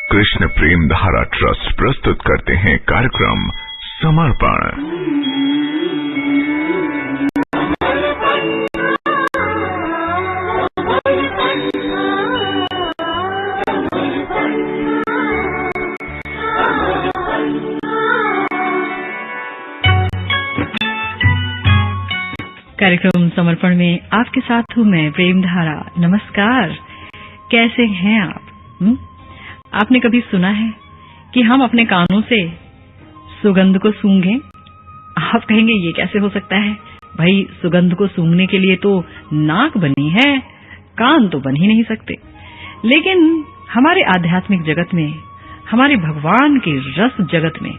कृष्ण प्रेम धारा ट्रस्ट प्रस्तुत करते हैं कार्यक्रम समर्पण। कार्यक्रम समर्पण में आपके साथ हूँ मैं प्रेम धारा। नमस्कार, कैसे हैं आप? आपने कभी सुना है कि हम अपने कानों से सुगंध को सूंघें? आप कहेंगे ये कैसे हो सकता है भाई, सुगंध को सूंघने के लिए तो नाक बनी है, कान तो बन ही नहीं सकते। लेकिन हमारे आध्यात्मिक जगत में, हमारे भगवान के रस जगत में,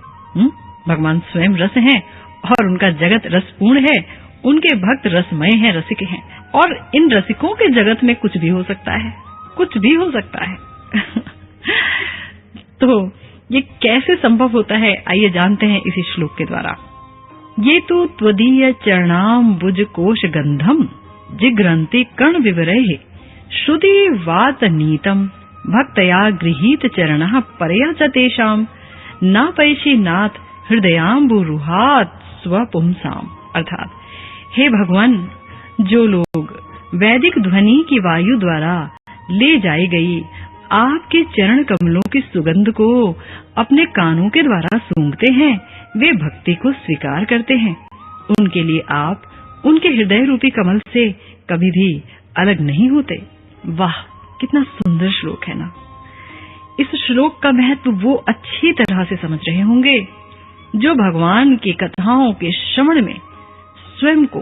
भगवान स्वयं रस हैं और उनका जगत रसपूर्ण है। उनके भक्त रसमय हैं, रसिक हैं, और इन रसिकों के जगत में कुछ भी हो सकता है, कुछ भी हो सकता है। तो ये कैसे संभव होता है, आइए जानते हैं इसी श्लोक के द्वारा। ये तो त्वदीय चरणाम्बुज कोश गंधम जिग्रन्ति कर्ण विवरैः श्रुति वात नीतम भक्तया गृहीत चरणः परया च तेषाम नापैषि नाथ हृदयाम्बुरुहात् स्वपुंसाम। अर्थात हे भगवान, जो लोग वैदिक ध्वनि की वायु द्वारा ले जाई गई आपके चरण कमलों की सुगंध को अपने कानों के द्वारा सूंघते हैं, वे भक्ति को स्वीकार करते हैं। उनके लिए आप उनके हृदय रूपी कमल से कभी भी अलग नहीं होते। वाह, कितना सुंदर श्लोक है ना। इस श्लोक का महत्व वो अच्छी तरह से समझ रहे होंगे जो भगवान की कथाओं के श्रवण में स्वयं को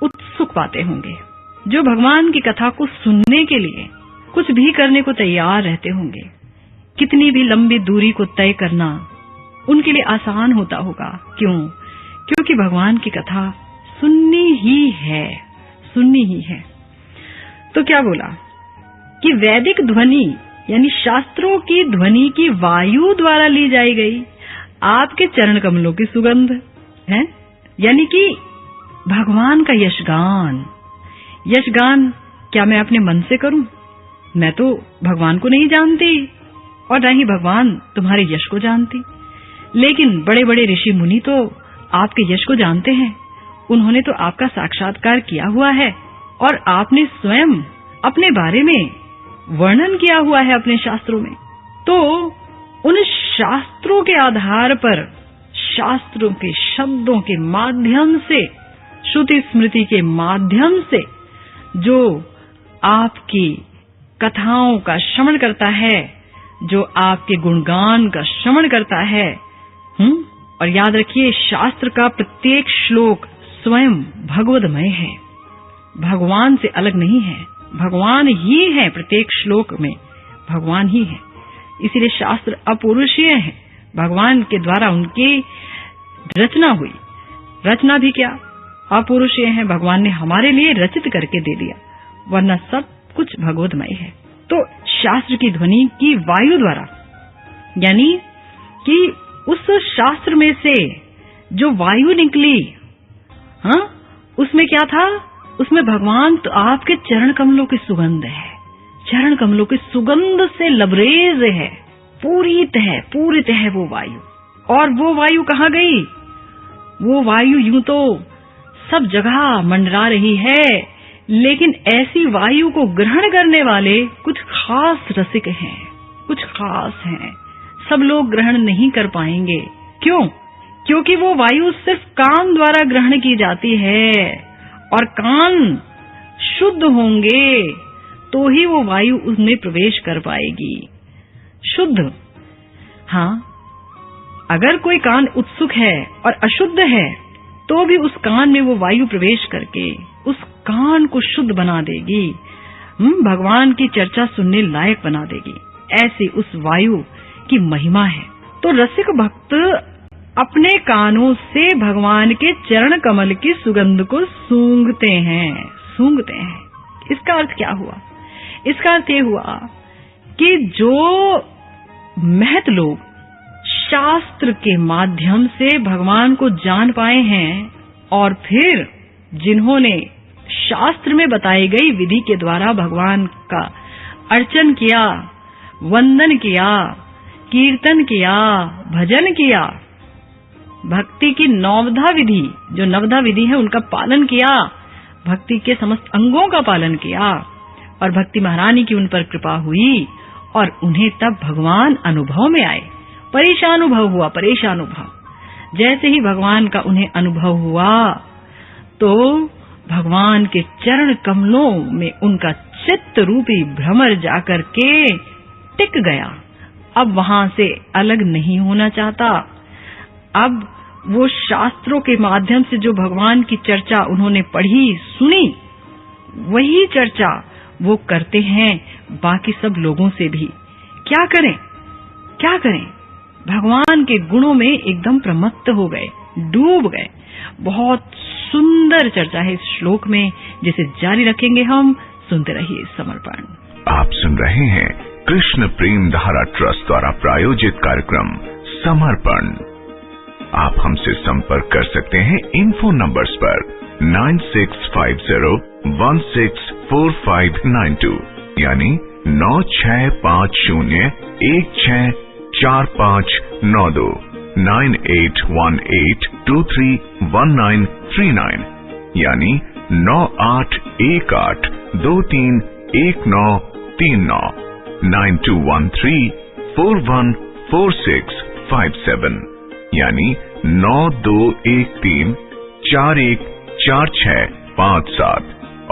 उत्सुक पाते होंगे, जो भगवान की कथा को सुनने के लिए कुछ भी करने को तैयार रहते होंगे। कितनी भी लंबी दूरी को तय करना उनके लिए आसान होता होगा। क्यों? क्योंकि भगवान की कथा सुननी ही है, सुननी ही है। तो क्या बोला कि वैदिक ध्वनि यानी शास्त्रों की ध्वनि की वायु द्वारा ली जाई गई आपके चरण कमलों की सुगंध है, यानी कि भगवान का यशगान। यशगान क्या मैं अपने मन से करूं? मैं तो भगवान को नहीं जानती और न ही भगवान तुम्हारे यश को जानती। लेकिन बड़े बड़े ऋषि मुनि तो आपके यश को जानते हैं। उन्होंने तो आपका साक्षात्कार किया हुआ है और आपने स्वयं अपने बारे में वर्णन किया हुआ है अपने शास्त्रों में। तो उन शास्त्रों के आधार पर, शास्त्रों के शब्दों के माध्यम से, श्रुति स्मृति के माध्यम से जो आपकी कथाओं का श्रवण करता है, जो आपके गुणगान का श्रवण करता है, और याद रखिए शास्त्र का प्रत्येक श्लोक स्वयं भगवदमय है, भगवान से अलग नहीं है, भगवान ही है। प्रत्येक श्लोक में भगवान ही है, इसीलिए शास्त्र अपौरुषीय है। भगवान के द्वारा उनकी रचना हुई, रचना भी क्या अपौरुषीय है, भगवान ने हमारे लिए रचित करके दे दिया, वरना सब कुछ भगवदमय है। तो शास्त्र की ध्वनि की वायु द्वारा, यानी कि उस शास्त्र में से जो वायु निकली, उसमें क्या था? उसमें भगवान तो आपके चरण कमलों की सुगंध है, चरण कमलों की सुगंध से लबरेज है, पूरित है वो वायु। और वो वायु कहाँ गई? वो वायु यूं तो सब जगह मंडरा रही है, लेकिन ऐसी वायु को ग्रहण करने वाले कुछ खास रसिक हैं, कुछ खास हैं। सब लोग ग्रहण नहीं कर पाएंगे। क्यों? क्योंकि वो वायु सिर्फ कान द्वारा ग्रहण की जाती है, और कान शुद्ध होंगे तो ही वो वायु उसमें प्रवेश कर पाएगी। शुद्ध, हाँ, अगर कोई कान उत्सुक है और अशुद्ध है तो भी उस कान में वो वायु प्रवेश करके उस कान को शुद्ध बना देगी, भगवान की चर्चा सुनने लायक बना देगी। ऐसी उस वायु की महिमा है। तो रसिक भक्त अपने कानों से भगवान के चरण कमल की सुगंध को सूंघते हैं। इसका अर्थ क्या हुआ? इसका अर्थ ये हुआ कि जो महत लोग शास्त्र के माध्यम से भगवान को जान पाए हैं और फिर जिन्होंने शास्त्र में बताई गई विधि के द्वारा भगवान का अर्चन किया, वंदन किया, कीर्तन किया, भजन किया, भक्ति की नवधा विधि, जो नवधा विधि है उनका पालन किया, भक्ति के समस्त अंगों का पालन किया और भक्ति महारानी की उन पर कृपा हुई और उन्हें तब भगवान अनुभव में आए। परेशानुभव हुआ, परेशानुभव। जैसे ही भगवान का उन्हें अनुभव हुआ तो भगवान के चरण कमलों में उनका चित्त रूपी भ्रमर जाकर के टिक गया। अब वहां से अलग नहीं होना चाहता। अब वो शास्त्रों के माध्यम से जो भगवान की चर्चा उन्होंने पढ़ी, सुनी, वही चर्चा वो करते हैं बाकी सब लोगों से भी। क्या करें, क्या करें? भगवान के गुणों में एकदम प्रमत्त हो गए, डूब गए। बहुत सुंदर चर्चा है इस श्लोक में, जिसे जारी रखेंगे हम। सुनते रहिए समर्पण। आप सुन रहे हैं कृष्ण प्रेम धारा ट्रस्ट द्वारा प्रायोजित कार्यक्रम समर्पण। आप हमसे संपर्क कर सकते हैं इन्फो नंबर्स पर 9650164592 यानी 9650164592 9818231939 यानी 9818231939 9213414657 यानी 9213414657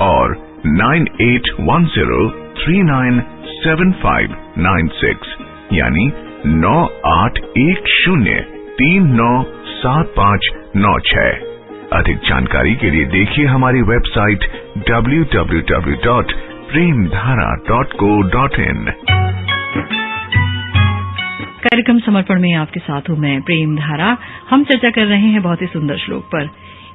और 9810397596 यानी 9810397596। अधिक जानकारी के लिए देखिए हमारी वेबसाइट www.premdhara.co.in। कार्यक्रम समर्पण में आपके साथ हूं मैं प्रेम धारा। हम चर्चा कर रहे हैं बहुत ही सुंदर श्लोक पर।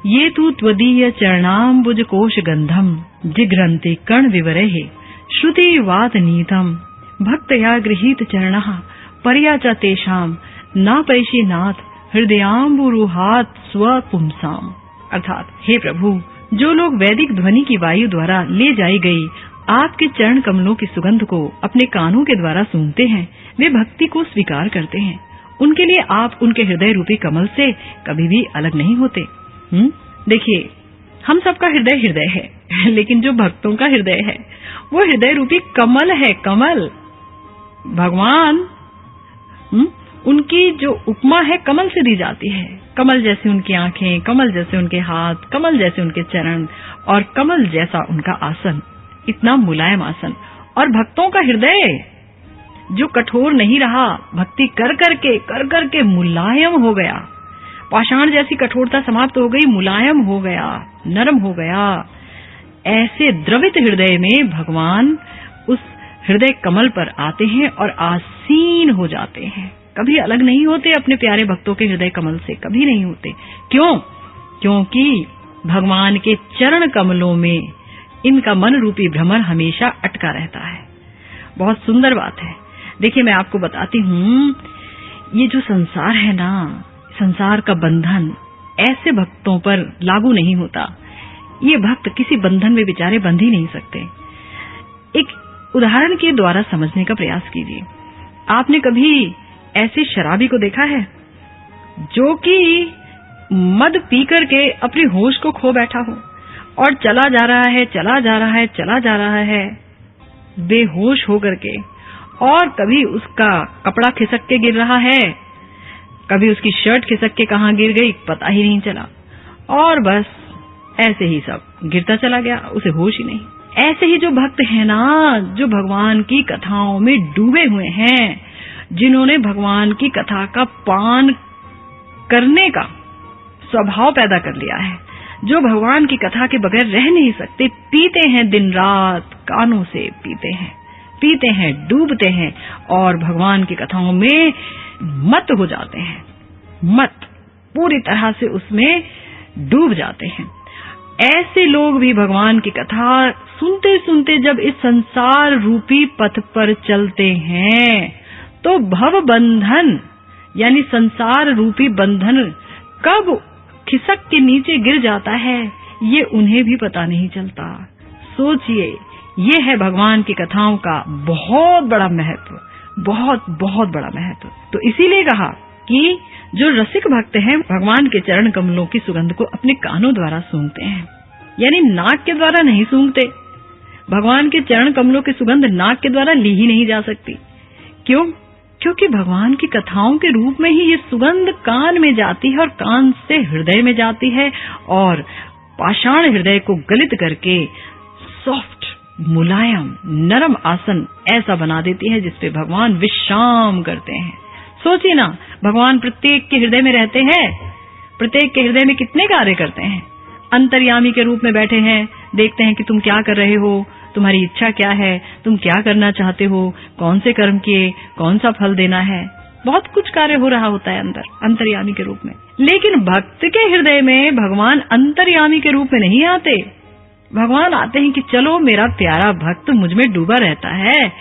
ये तु त्वदीय चरणाम्बुज कोश गंधम जिघ्रन्ति कर्ण विवरेः श्रुति वात नीतम भक्तया गृहीत चरणः पर्या च तेषाम नापैषि नाथ हृदयाम्बुरुहात स्वपुंसाम। अर्थात हे प्रभु, जो लोग वैदिक ध्वनि की वायु द्वारा ले जाई गई आपके चरण कमलों की सुगंध को अपने कानों के द्वारा सूंघते हैं, वे भक्ति को स्वीकार करते हैं। उनके लिए आप उनके हृदय रूपी कमल से कभी भी अलग नहीं होते। देखिए, हम सबका हृदय हृदय है, लेकिन जो भक्तों का हृदय है वो हृदय रूपी कमल है, कमल। भगवान उनकी जो उपमा है कमल से दी जाती है। कमल जैसी उनकी आंखें, कमल जैसे उनके हाथ, कमल जैसे उनके चरण और कमल जैसा उनका आसन, इतना मुलायम आसन। और भक्तों का हृदय जो कठोर नहीं रहा, भक्ति कर करके मुलायम हो गया। पाषाण जैसी कठोरता समाप्त हो गई, मुलायम हो गया, नरम हो गया। ऐसे द्रवित हृदय में भगवान उस हृदय कमल पर आते हैं और आसीन हो जाते हैं। कभी अलग नहीं होते अपने प्यारे भक्तों के हृदय कमल से, कभी नहीं होते। क्यों? क्योंकि भगवान के चरण कमलों में इनका मन रूपी भ्रमर हमेशा अटका रहता है। बहुत सुंदर बात है। देखिए, मैं आपको बताती हूँ, ये जो संसार है ना, संसार का बंधन ऐसे भक्तों पर लागू नहीं होता। ये भक्त किसी बंधन में बेचारे बंध ही नहीं सकते। एक उदाहरण के द्वारा समझने का प्रयास कीजिए। आपने कभी ऐसे शराबी को देखा है जो कि मद पी करके अपनी होश को खो बैठा हो और चला जा रहा है बेहोश होकर के, और कभी उसका कपड़ा खिसक के गिर रहा है, कभी उसकी शर्ट खिसक के कहां गिर गई पता ही नहीं चला, और बस ऐसे ही सब गिरता चला गया, उसे होश ही नहीं। ऐसे ही जो भक्त हैं ना, जो भगवान की कथाओं में डूबे हुए हैं, जिन्होंने भगवान की कथा का पान करने का स्वभाव पैदा कर लिया है, जो भगवान की कथा के बगैर रह नहीं सकते, पीते हैं दिन रात, कानों से पीते हैं, डूबते हैं और भगवान की कथाओं में मत हो जाते हैं, मत पूरी तरह से उसमें डूब जाते हैं। ऐसे लोग भी भगवान की कथा सुनते सुनते जब इस संसार रूपी पथ पर चलते हैं तो भव बंधन यानी संसार रूपी बंधन कब खिसक के नीचे गिर जाता है ये उन्हें भी पता नहीं चलता। सोचिए, ये है भगवान की कथाओं का बहुत बड़ा महत्व, बहुत बहुत बड़ा महत्व। तो इसीलिए कहा कि जो रसिक भक्त हैं भगवान के चरण कमलों की सुगंध को अपने कानों द्वारा सूंघते हैं, यानी नाक के द्वारा नहीं सूंघते। भगवान के चरण कमलों की सुगंध नाक के द्वारा ली ही नहीं जा सकती। क्यों? क्योंकि भगवान की कथाओं के रूप में ही ये सुगंध कान में जाती है और कान से हृदय में जाती है और पाषाण हृदय को गलित करके सॉफ्ट, मुलायम, नरम आसन ऐसा बना देती है जिसपे भगवान विश्राम करते हैं। सोचिए ना, भगवान प्रत्येक के हृदय में रहते हैं, प्रत्येक के हृदय में कितने कार्य करते हैं। अंतर्यामी के रूप में बैठे हैं, देखते हैं कि तुम क्या कर रहे हो, तुम्हारी इच्छा क्या है, तुम क्या करना चाहते हो, कौन से कर्म किए, कौन सा फल देना है। बहुत कुछ कार्य हो रहा होता है अंदर अंतर्यामी के रूप में। लेकिन भक्त के हृदय में भगवान अंतर्यामी के रूप में नहीं आते। भगवान आते हैं कि चलो मेरा प्यारा भक्त मुझ में डूबा रहता है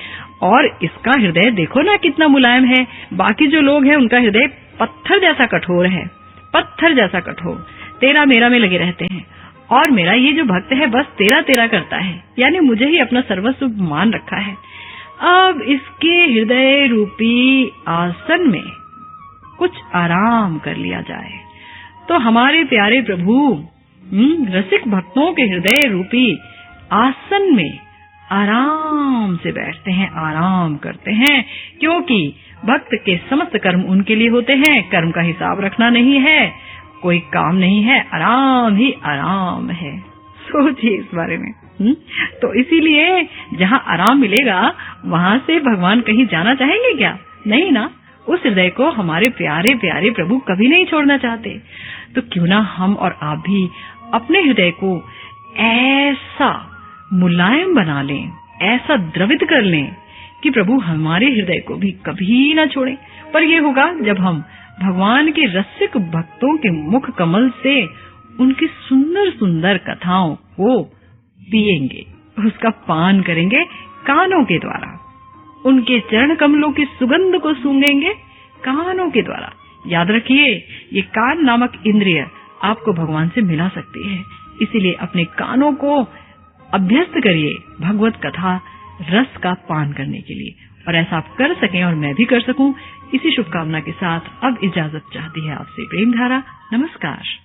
और इसका हृदय देखो ना कितना मुलायम है। बाकी जो लोग हैं उनका हृदय पत्थर जैसा कठोर है, पत्थर जैसा कठोर, तेरा मेरा में लगे रहते हैं। और मेरा ये जो भक्त है बस तेरा तेरा करता है, यानी मुझे ही अपना सर्वस्व मान रखा है। अब इसके हृदय रूपी आसन में कुछ आराम कर लिया जाए तो हमारे प्यारे प्रभु रसिक भक्तों के हृदय रूपी आसन में आराम से बैठते हैं, आराम करते हैं। क्योंकि भक्त के समस्त कर्म उनके लिए होते हैं, कर्म का हिसाब रखना नहीं है, कोई काम नहीं है, आराम ही आराम है। सोचिए इस बारे में। तो इसीलिए जहाँ आराम मिलेगा वहाँ से भगवान कहीं जाना चाहेंगे क्या? नहीं ना। उस हृदय को हमारे प्यारे प्यारे प्रभु कभी नहीं छोड़ना चाहते। तो क्यों ना हम और आप भी अपने हृदय को ऐसा मुलायम बना लें, ऐसा द्रवित कर लें कि प्रभु हमारे हृदय को भी कभी ना छोड़ें। पर यह होगा जब हम भगवान के रसिक भक्तों के मुख कमल से उनकी सुंदर सुंदर कथाओं को पिएंगे, उसका पान करेंगे कानों के द्वारा, उनके चरण कमलों की सुगंध को सूंघेंगे कानों के द्वारा। याद रखिए, ये कान नामक इंद्रिय आपको भगवान से मिला सकती है। इसीलिए अपने कानों को अभ्यस्त करिए भगवत कथा रस का पान करने के लिए, और ऐसा आप कर सकें और मैं भी कर सकूं, इसी शुभकामना के साथ अब इजाजत चाहती है आपसे प्रेम धारा। नमस्कार।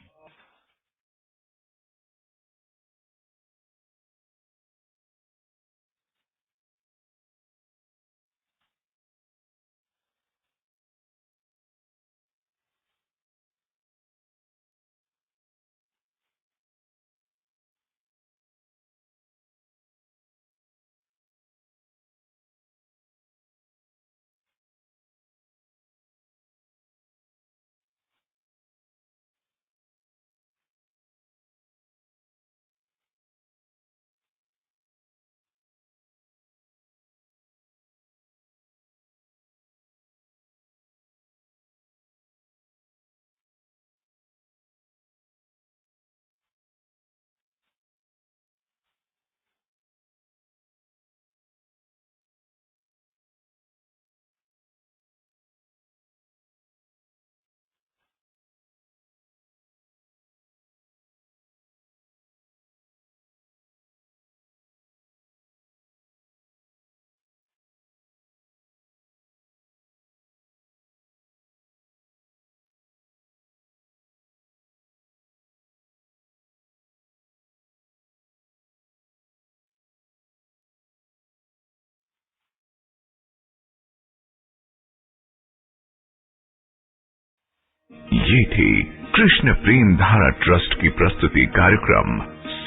ये थी कृष्ण प्रेम धारा ट्रस्ट की प्रस्तुति कार्यक्रम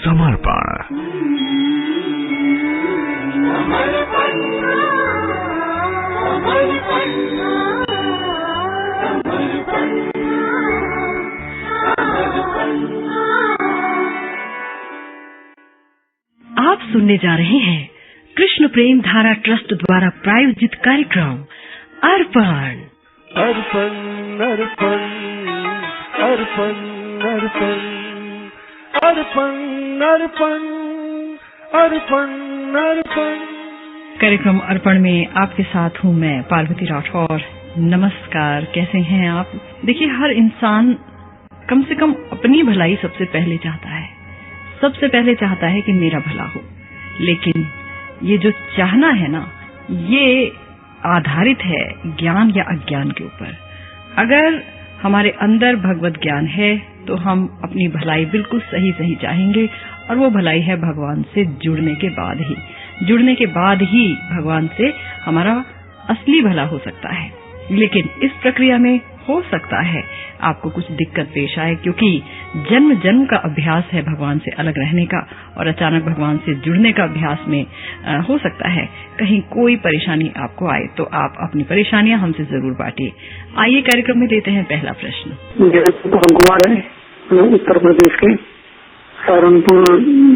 समर्पण। आप सुनने जा रहे हैं कृष्ण प्रेम धारा ट्रस्ट द्वारा प्रायोजित कार्यक्रम अर्पण। अर्पण अर्पण अर्पण अर्पण अर्पण अर्पण अर्पण अर्पण। कार्यक्रम अर्पण में आपके साथ हूँ मैं पार्वती राठौर। नमस्कार, कैसे हैं आप? देखिए, हर इंसान कम से कम अपनी भलाई सबसे पहले चाहता है, सबसे पहले चाहता है कि मेरा भला हो। लेकिन ये जो चाहना है ना, ये आधारित है ज्ञान या अज्ञान के ऊपर। अगर हमारे अंदर भगवत ज्ञान है तो हम अपनी भलाई बिल्कुल सही सही चाहेंगे, और वो भलाई है भगवान से जुड़ने के बाद ही। जुड़ने के बाद ही भगवान से हमारा असली भला हो सकता है। लेकिन इस प्रक्रिया में हो सकता है आपको कुछ दिक्कत पेश आए, क्योंकि जन्म जन्म का अभ्यास है भगवान से अलग रहने का, और अचानक भगवान से जुड़ने का अभ्यास में हो सकता है कहीं कोई परेशानी आपको आए। तो आप अपनी परेशानियां हमसे जरूर बांटिए। आइए कार्यक्रम में देते हैं पहला प्रश्न। मेरा पवन कुमार है, मैं उत्तर प्रदेश के सहारनपुर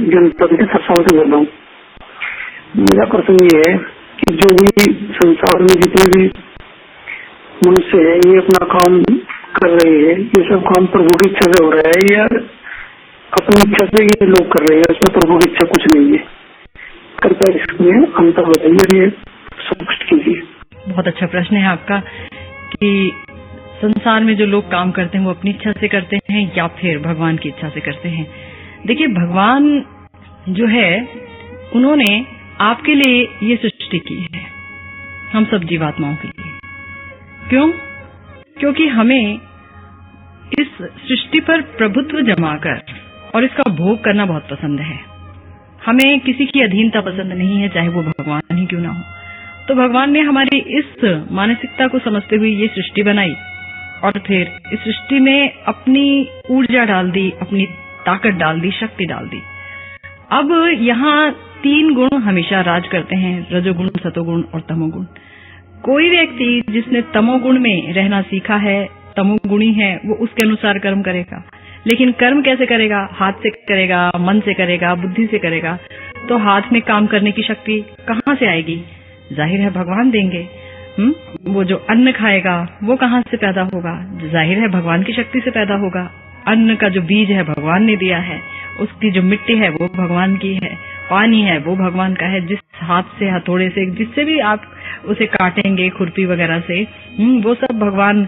जनपद के सरसाव से बोल रहा हूँ। मेरा प्रश्न ये है कि जो भी संसार में जितने भी मनुष्य है ये अपना काम कर रहे हैं, ये सब काम प्रभु की इच्छा से हो रहा है या अपनी इच्छा से ये लोग कर रहे हैं, इसमें प्रभु की इच्छा कुछ नहीं है? कृपया इसमें अंतर बताइए, ये स्पष्ट कीजिए। बहुत अच्छा प्रश्न है आपका कि संसार में जो लोग काम करते हैं वो अपनी इच्छा से करते हैं या फिर भगवान की इच्छा से करते हैं। देखिए, भगवान जो है उन्होंने आपके लिए ये सृष्टि की है, हम सब जीवात्माओं के लिए। क्यों? क्योंकि हमें इस सृष्टि पर प्रभुत्व जमाकर और इसका भोग करना बहुत पसंद है। हमें किसी की अधीनता पसंद नहीं है, चाहे वो भगवान ही क्यों ना हो। तो भगवान ने हमारी इस मानसिकता को समझते हुए ये सृष्टि बनाई और फिर इस सृष्टि में अपनी ऊर्जा डाल दी, अपनी ताकत डाल दी, शक्ति डाल दी। अब यहाँ 3 गुण हमेशा राज करते हैं, रजोगुण, सतोगुण और तमोगुण। कोई व्यक्ति जिसने तमोगुण में रहना सीखा है, तमोगुणी है, वो उसके अनुसार कर्म करेगा। लेकिन कर्म कैसे करेगा? हाथ से करेगा, मन से करेगा, बुद्धि से करेगा। तो हाथ में काम करने की शक्ति कहाँ से आएगी? जाहिर है भगवान देंगे। वो जो अन्न खाएगा वो कहाँ से पैदा होगा? जाहिर है भगवान की शक्ति से पैदा होगा। अन्न का जो बीज है भगवान ने दिया है, उसकी जो मिट्टी है वो भगवान की है, पानी है वो भगवान का है। जिस हाथ से, हथौड़े से, जिससे भी आप उसे काटेंगे, खुरपी वगैरह से, वो सब भगवान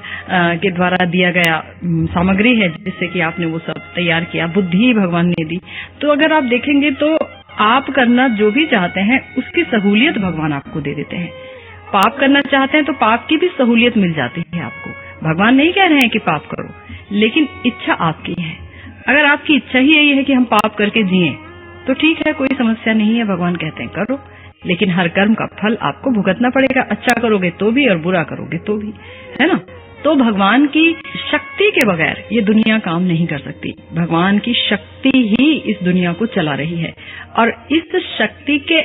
के द्वारा दिया गया सामग्री है, जिससे कि आपने वो सब तैयार किया। बुद्धि भगवान ने दी। तो अगर आप देखेंगे तो आप करना जो भी चाहते हैं उसकी सहूलियत भगवान आपको दे देते हैं। पाप करना चाहते हैं तो पाप की भी सहूलियत मिल जाती है आपको। भगवान नहीं कह रहे हैं कि पाप करो, लेकिन इच्छा आपकी है। अगर आपकी इच्छा ही यही है कि हम पाप करके जिएं, तो ठीक है, कोई समस्या नहीं है। भगवान कहते हैं करो, लेकिन हर कर्म का फल आपको भुगतना पड़ेगा। अच्छा करोगे तो भी और बुरा करोगे तो भी, है ना? तो भगवान की शक्ति के बगैर ये दुनिया काम नहीं कर सकती। भगवान की शक्ति ही इस दुनिया को चला रही है, और इस शक्ति के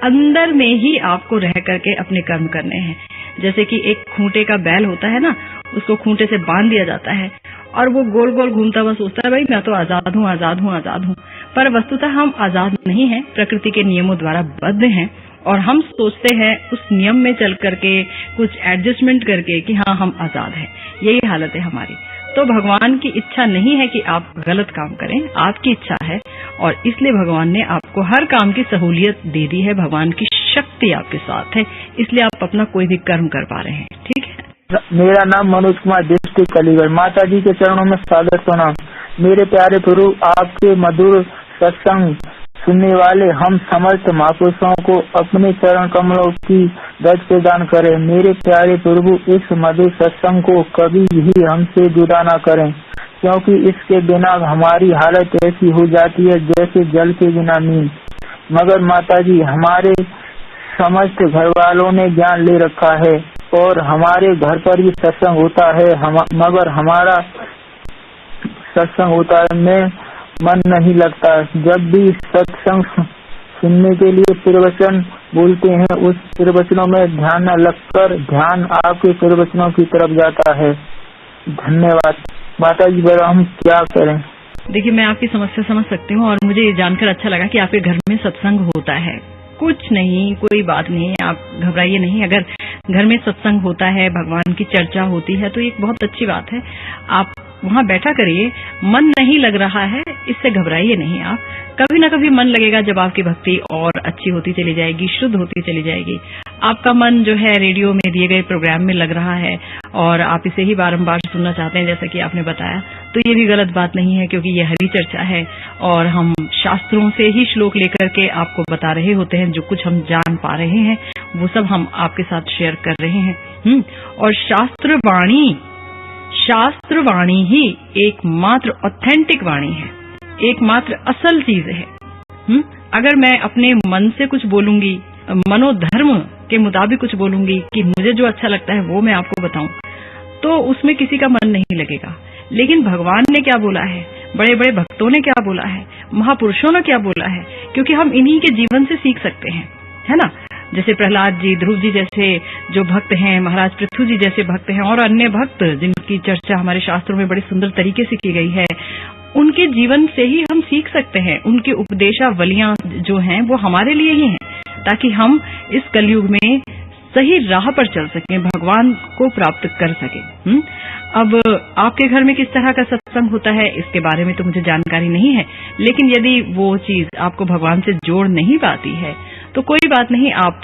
अंदर में ही आपको रह करके अपने कर्म करने हैं। जैसे कि एक खूंटे का बैल होता है ना, उसको खूंटे से बांध दिया जाता है और वो गोल गोल घूमता हुआ सोचता है भाई मैं तो आजाद हूँ, आजाद हूँ, आजाद हूँ। पर वस्तुतः हम आजाद नहीं हैं, प्रकृति के नियमों द्वारा बद्ध हैं। और हम सोचते हैं उस नियम में चल करके, कुछ एडजस्टमेंट करके कि हाँ हम आजाद हैं। यही हालत है हमारी। तो भगवान की इच्छा नहीं है कि आप गलत काम करें, आपकी इच्छा है, और इसलिए भगवान ने आपको हर काम की सहूलियत दे दी है। भगवान की शक्ति आपके साथ है, इसलिए आप अपना कोई भी कर्म कर पा रहे हैं। ठीक है। मेरा नाम मनोज कुमार, डिस्ट्रिक्ट अलीगढ़। माता जी के चरणों में सादर प्रणाम। मेरे प्यारे प्रभु, आपके मधुर सत्संग सुनने वाले हम समस्त महापुरुषों को अपने चरण कमलों की रज प्रदान करें। मेरे प्यारे प्रभु, इस मधुर सत्संग को कभी भी हमसे जुदा न करें, क्योंकि इसके बिना हमारी हालत ऐसी हो जाती है जैसे जल के बिना नींद। मगर माता जी, हमारे समस्त घर वालों ने ज्ञान ले रखा है और हमारे घर पर भी सत्संग होता है, मगर हमारा सत्संग होता है में मन नहीं लगता। जब भी सत्संग सुनने के लिए प्रवचन बोलते हैं, उस प्रवचनों में ध्यान न लगकर ध्यान आपके प्रवचनों की तरफ जाता है। धन्यवाद माता जी, बड़ा हम क्या करें? देखिए, मैं आपकी समस्या समझ सकती हूँ और मुझे ये जानकर अच्छा लगा कि आपके घर में सत्संग होता है। कुछ नहीं, कोई बात नहीं, आप घबराइए नहीं। अगर घर में सत्संग होता है, भगवान की चर्चा होती है, तो एक बहुत अच्छी बात है। आप वहाँ बैठा करिए। मन नहीं लग रहा है, इससे घबराइए नहीं। आप कभी ना कभी मन लगेगा जब आपकी भक्ति और अच्छी होती चली जाएगी, शुद्ध होती चली जाएगी। आपका मन जो है रेडियो में दिए गए प्रोग्राम में लग रहा है और आप इसे ही बारंबार सुनना चाहते हैं, जैसा कि आपने बताया, तो ये भी गलत बात नहीं है, क्योंकि ये हरि चर्चा है और हम शास्त्रों से ही श्लोक लेकर के आपको बता रहे होते हैं। जो कुछ हम जान पा रहे हैं वो सब हम आपके साथ शेयर कर रहे हैं। और शास्त्र वाणी ही एकमात्र ऑथेंटिक वाणी है, एकमात्र असल चीज है। अगर मैं अपने मन से कुछ बोलूंगी, मनोधर्म के मुताबिक कुछ बोलूंगी कि मुझे जो अच्छा लगता है वो मैं आपको बताऊं, तो उसमें किसी का मन नहीं लगेगा। लेकिन भगवान ने क्या बोला है, बड़े बड़े भक्तों ने क्या बोला है, महापुरुषों ने क्या बोला है, क्योंकि हम इन्हीं के जीवन से सीख सकते हैं, है ना। जैसे प्रहलाद जी, ध्रुव जी जैसे जो भक्त हैं, महाराज पृथु जी जैसे भक्त हैं और अन्य भक्त जिनकी चर्चा हमारे शास्त्रों में बड़े सुंदर तरीके से की गई है, उनके जीवन से ही हम सीख सकते हैं। उनके उपदेशावलियां जो हैं वो हमारे लिए ही हैं, ताकि हम इस कलयुग में सही राह पर चल सकें, भगवान को प्राप्त कर सकें। अब आपके घर में किस तरह का सत्संग होता है इसके बारे में तो मुझे जानकारी नहीं है, लेकिन यदि वो चीज आपको भगवान से जोड़ नहीं पाती है तो कोई बात नहीं, आप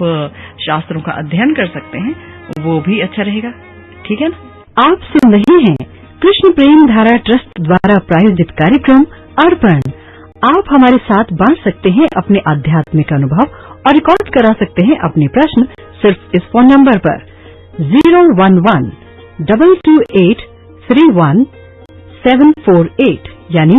शास्त्रों का अध्ययन कर सकते हैं, वो भी अच्छा रहेगा। ठीक है ना। आप सुन रहे हैं कृष्ण प्रेम धारा ट्रस्ट द्वारा प्रायोजित कार्यक्रम अर्पण। आप हमारे साथ बांट सकते हैं अपने आध्यात्मिक अनुभव और रिकॉर्ड करा सकते हैं अपने प्रश्न सिर्फ इस फोन नंबर पर 011-228-31748 यानी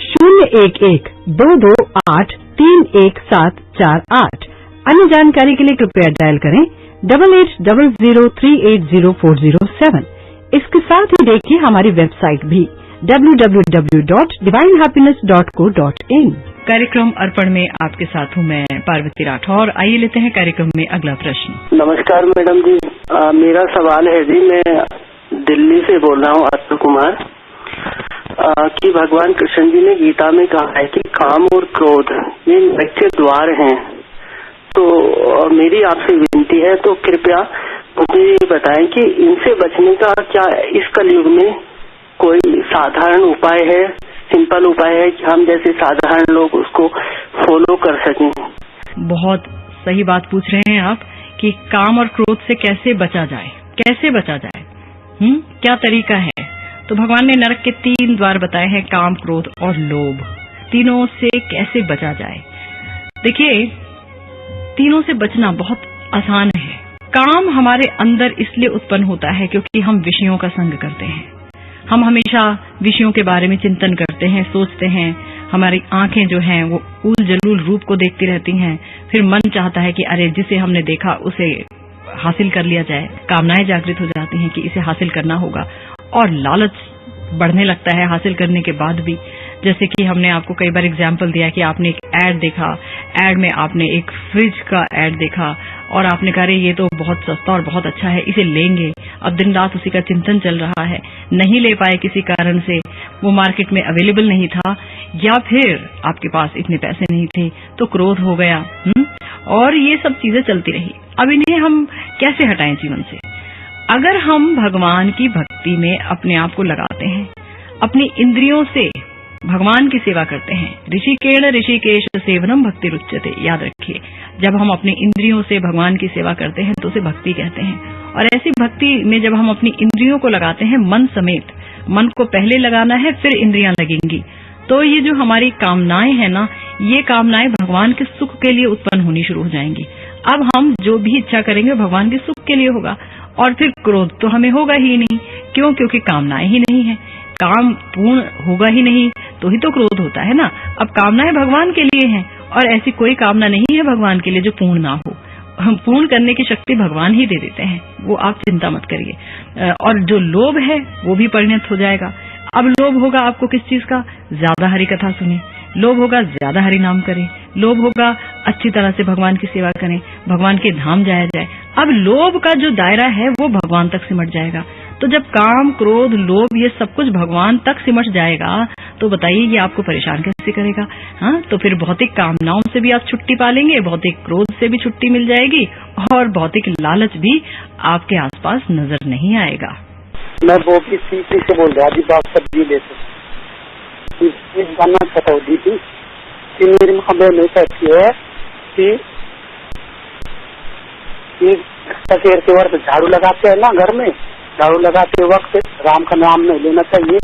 011-228-31748। अन्य जानकारी के लिए कृपया डायल करें 8800380407। इसके साथ ही देखिए हमारी वेबसाइट भी www.divinehappiness.co.in। कार्यक्रम अर्पण में आपके साथ हूं मैं पार्वती राठौर। आइए लेते हैं कार्यक्रम में अगला प्रश्न। नमस्कार मैडम जी, मेरा सवाल है जी, मैं दिल्ली से बोल रहा हूँ, अतुल कुमार, कि भगवान कृष्ण जी ने गीता में कहा है कि काम और क्रोध ये नरक के द्वार हैं। तो मेरी आपसे विनती है, तो कृपया मुझे ये बताएं कि इनसे बचने का क्या इस कलयुग में कोई साधारण उपाय है, सिंपल उपाय है कि हम जैसे साधारण लोग उसको फॉलो कर सकें? बहुत सही बात पूछ रहे हैं आप कि काम और क्रोध से कैसे बचा जाए, कैसे बचा जाए, क्या तरीका है। तो भगवान ने नरक के 3 द्वार बताए हैं, काम, क्रोध और लोभ। तीनों से कैसे बचा जाए। देखिए, तीनों से बचना बहुत आसान है। काम हमारे अंदर इसलिए उत्पन्न होता है क्योंकि हम विषयों का संग करते हैं। हम हमेशा विषयों के बारे में चिंतन करते हैं, सोचते हैं। हमारी आंखें जो हैं वो उल जलूल रूप को देखती रहती हैं। फिर मन चाहता है कि अरे जिसे हमने देखा उसे हासिल कर लिया जाए। कामनाएं जागृत हो जाती हैं कि इसे हासिल करना होगा और लालच बढ़ने लगता है हासिल करने के बाद भी। जैसे कि हमने आपको कई बार एग्जाम्पल दिया कि आपने एक ऐड देखा, ऐड में आपने एक फ्रिज का ऐड देखा और आपने कहा ये तो बहुत सस्ता और बहुत अच्छा है, इसे लेंगे। अब दिन रात उसी का चिंतन चल रहा है, नहीं ले पाए किसी कारण से, वो मार्केट में अवेलेबल नहीं था या फिर आपके पास इतने पैसे नहीं थे, तो क्रोध हो गया। और ये सब चीजें चलती रही। अब इन्हें हम कैसे हटाएं जीवन से? अगर हम भगवान की भक्ति में अपने आप को लगाते हैं, अपनी इंद्रियों से भगवान की सेवा करते हैं, ऋषिकेण ऋषिकेश सेवनम भक्ति रुच्यते। याद रखिए, जब हम अपनी इंद्रियों से भगवान की सेवा करते हैं तो उसे भक्ति कहते हैं। और ऐसी भक्ति में जब हम अपनी इंद्रियों को लगाते हैं, मन समेत, मन को पहले लगाना है फिर इंद्रियां लगेंगी, तो ये जो हमारी कामनाएं हैं ना, ये कामनाएं भगवान के सुख के लिए उत्पन्न होनी शुरू हो जाएंगी। अब हम जो भी इच्छा करेंगे भगवान के सुख के लिए होगा। और फिर क्रोध तो हमें होगा ही नहीं। क्यों? क्योंकि कामनाएं ही नहीं है। काम पूर्ण होगा ही नहीं तो ही तो क्रोध होता है ना। अब कामनाएं भगवान के लिए हैं और ऐसी कोई कामना नहीं है भगवान के लिए जो पूर्ण ना हो। हम पूर्ण करने की शक्ति भगवान ही दे देते हैं, वो आप चिंता मत करिए। और जो लोभ है वो भी परिणत हो जाएगा। अब लोभ होगा आपको किस चीज का? ज्यादा हरि कथा सुने, लोभ होगा ज्यादा हरि नाम करें, लोभ होगा अच्छी तरह से भगवान की सेवा करें, भगवान के धाम जाया जाए। अब लोभ का जो दायरा है वो भगवान तक सिमट जाएगा। तो जब काम, क्रोध, लोभ ये सब कुछ भगवान तक सिमट जाएगा तो बताइए ये आपको परेशान कैसे करेगा? हाँ, तो फिर भौतिक कामनाओं से भी आप छुट्टी पा लेंगे, भौतिक क्रोध से भी छुट्टी मिल जाएगी और भौतिक लालच भी आपके आसपास नजर नहीं आएगा। मैं वो की सीटी से बोल रहा जी, बात जिले से। इस गाना बताओ दीदी कि मेरी खबर नहीं कहती है कि कि सवेर के वक्त झाड़ू लगाते हैं ना घर में, झाड़ू लगाते वक्त राम का नाम नहीं लेना चाहिए,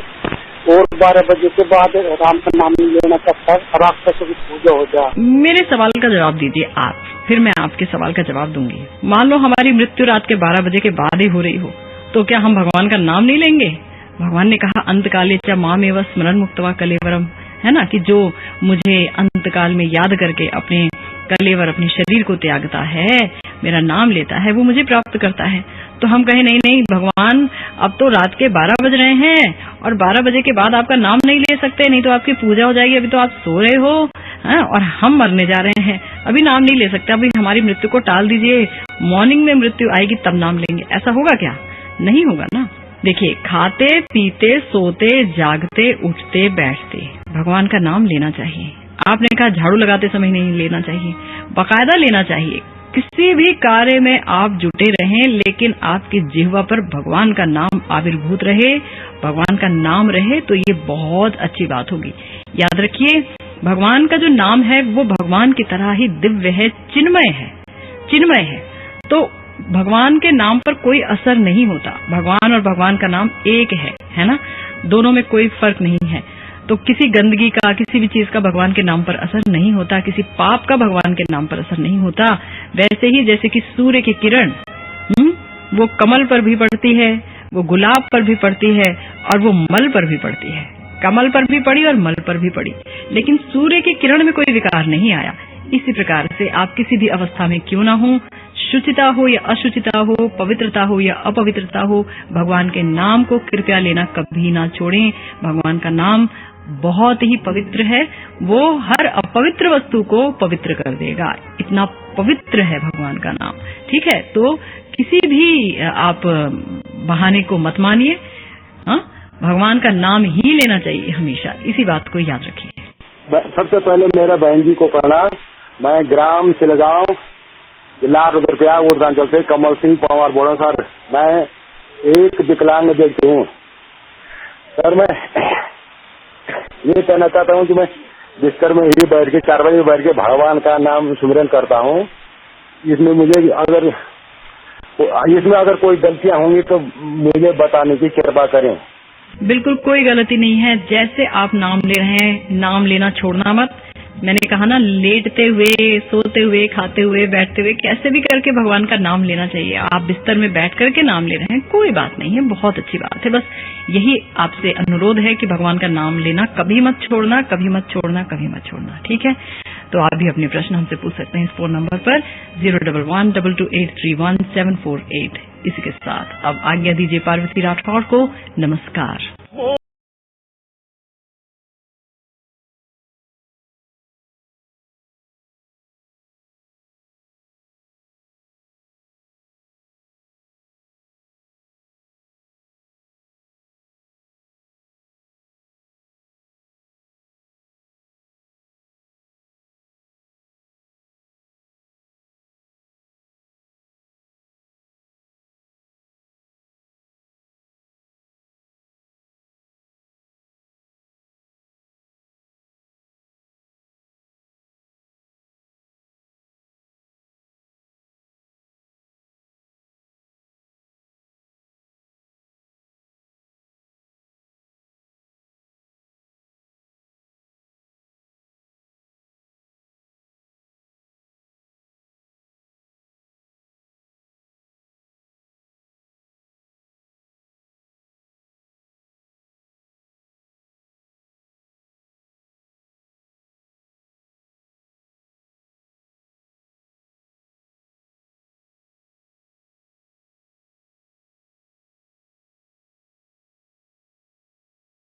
और 12 बजे के बाद राम का नाम नहीं लेना चाहिए, राक्षसों की पूजा हो जाए। मेरे सवाल का जवाब दीजिए आप, फिर मैं आपके सवाल का जवाब दूंगी। मान लो हमारी मृत्यु रात के 12 बजे के बाद ही हो रही हो, तो क्या हम भगवान का नाम नहीं लेंगे? भगवान ने कहा अंतकाले च मामेव स्मरण मुक्त्वा कलेवरम, है ना, कि जो मुझे अंतकाल में याद करके अपने कलेवर, अपने शरीर को त्यागता है, मेरा नाम लेता है, वो मुझे प्राप्त करता है। तो हम कहें नहीं नहीं भगवान, अब तो रात के 12 बज रहे हैं और 12 बजे के बाद आपका नाम नहीं ले सकते, नहीं तो आपकी पूजा हो जाएगी, अभी तो आप सो रहे हो और हम मरने जा रहे हैं, अभी नाम नहीं ले सकते, अभी हमारी मृत्यु को टाल दीजिए, मॉर्निंग में मृत्यु आएगी तब नाम लेंगे। ऐसा होगा क्या? नहीं होगा ना। देखिए, खाते पीते सोते जागते उठते बैठते भगवान का नाम लेना चाहिए। आपने कहा झाड़ू लगाते समय नहीं लेना चाहिए, बाकायदा लेना चाहिए। किसी भी कार्य में आप जुटे रहें, लेकिन आपकी जिह्वा पर भगवान का नाम आविर्भूत रहे, भगवान का नाम रहे, तो ये बहुत अच्छी बात होगी। याद रखिए, भगवान का जो नाम है वो भगवान की तरह ही दिव्य है, चिन्मय है, चिन्मय है। तो भगवान के नाम पर कोई असर नहीं होता। भगवान और भगवान का नाम एक है ना, दोनों में कोई फर्क नहीं है। तो किसी गंदगी का, किसी भी चीज का भगवान के नाम पर असर नहीं होता, किसी पाप का भगवान के नाम पर असर नहीं होता। वैसे ही जैसे कि सूर्य की किरण वो कमल पर भी पड़ती है, वो गुलाब पर भी पड़ती है और वो मल पर भी पड़ती है। कमल पर भी पड़ी और मल पर भी पड़ी, लेकिन सूर्य की किरण में कोई विकार नहीं आया। इसी प्रकार से आप किसी भी अवस्था में क्यों ना हो, शुचिता हो या अशुचिता हो, पवित्रता हो या अपवित्रता हो, भगवान के नाम को कृपया लेना कभी ना छोड़ें। भगवान का नाम बहुत ही पवित्र है, वो हर अपवित्र वस्तु को पवित्र कर देगा, इतना पवित्र है भगवान का नाम। ठीक है, तो किसी भी आप बहाने को मत मानिए, भगवान का नाम ही लेना चाहिए हमेशा, इसी बात को याद रखिए। सबसे पहले मेरा बहन जी को प्रणाम। मैं ग्राम सिलगांव, जिला रुद्रप्रयाग, उत्तरांचल से कमल सिंह पवार बोला सर। मैं एक विकलांग व्यक्ति हूँ सर। मैं ये कहना चाहता हूँ कि मैं बिस्तर में ही बैठ के, 4 बजे बैठ के भगवान का नाम सुमिरन करता हूँ। इसमें मुझे अगर कोई गलतियाँ होंगी तो मुझे बताने की कृपा करें। बिल्कुल कोई गलती नहीं है। जैसे आप नाम ले रहे हैं, नाम लेना छोड़ना मत। मैंने कहा ना, लेटते हुए, सोते हुए, खाते हुए, बैठते हुए, कैसे भी करके भगवान का नाम लेना चाहिए। आप बिस्तर में बैठ करके नाम ले रहे हैं, कोई बात नहीं है, बहुत अच्छी बात है। बस यही आपसे अनुरोध है कि भगवान का नाम लेना कभी मत छोड़ना, कभी मत छोड़ना, कभी मत छोड़ना। ठीक है, तो आप भी अपने प्रश्न हमसे पूछ सकते हैं इस फोन नंबर पर 011-22831748। इसी के साथ अब आज्ञा दीजिए पार्वती राठौड़ को। नमस्कार।